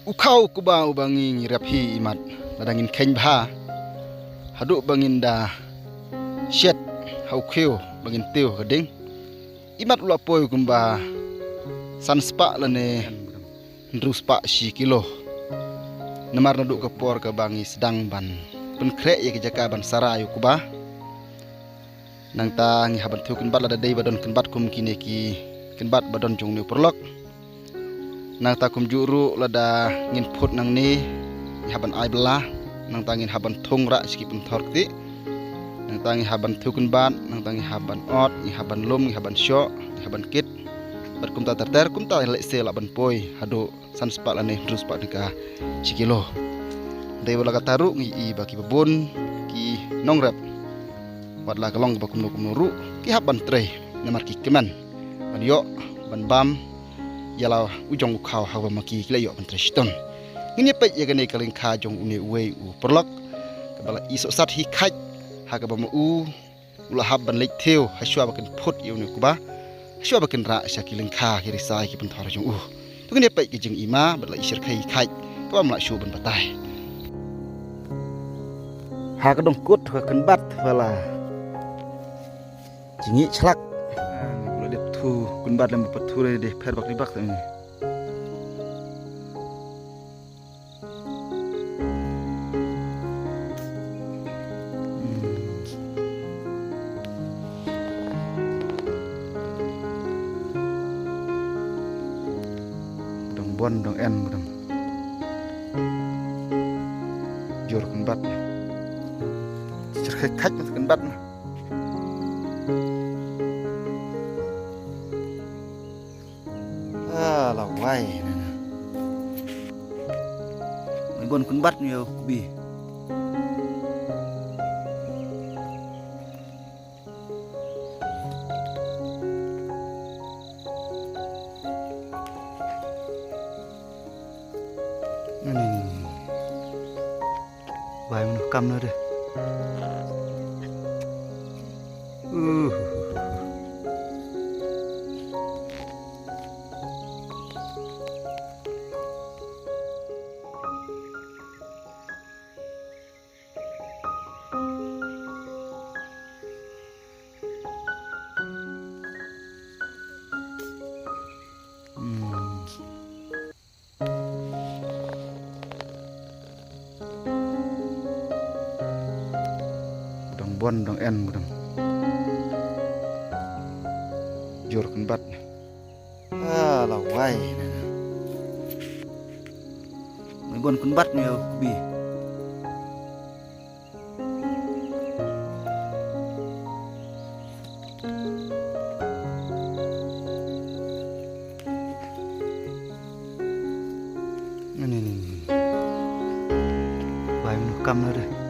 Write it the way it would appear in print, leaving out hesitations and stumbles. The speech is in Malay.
Ukau kuba ubangin rapi imat nadangin kenbha hadu bangin da shet haukeu bangin teu kading imat ulapoi kumba sanspa lane ndruspa si kilo namar nadu kapor ka bangi sedang ban penkrek ye kejaka ban sarayu kuba nang ta ngi haban teu kenbat lada dei badon kenbat kum kine ki kenbat badon jung ni perlok nang ta kum juru lada ngin phut nang ni haban ai bela nang ta ngin haban thongra skipun thorti nang ta ngi haban teu kenbat nang ta ngi haban ot ngi haban lum ngi haban syo ngi haban kit bar kum ta terter kum ta lek se la ban poi hadu san spa lane terus pa nika sikilo dei wala kataru ngi i baki babun ki nongrap wadla kalong bakum nuru ki haban trei namar ki keman ban yo ban bam yala ujong ukau hawa maki kilayo pentreston ngini pe yagane kaling kha jong une uwe u perlok kabala iso sat hi khaj ha ka bamu ula habban lek theu haswa bakin phut yune kuba haswa bakin ra shakiling kha ki risai ki penthar jong to ngini pe ki jing ima bala isir khai khaj ka bam la shu ban batai ha ka dong kut ka kan bat wala jingi chlak thu kun bat lam pathu re de pher bak ribak ni dong bon dong en dong jor kun bat cer khaj kun bat là quay mấy bọn con bắt nhiều bì này vài nó căm nữa đây bon dong en mudang jor kan bat la wai mấy bon kan bat nhiều bi này vài nó căm nữa đây